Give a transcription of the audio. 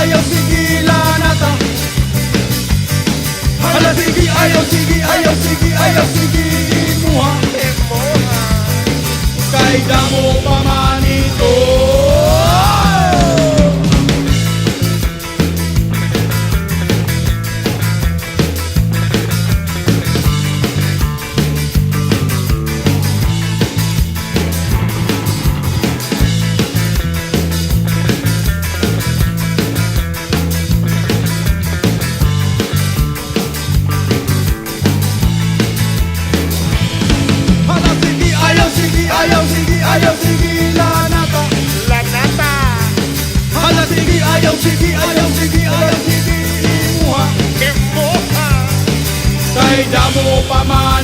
Ayaw sigilan nata. Hala sige, ayaw sige, ayaw sige, ayaw sige imuha. Kay damo pa man ito. Ayaw sigilan nata. Hala sige, ayaw sige, ayaw sige, ayaw sige imuha. Kay damo pa man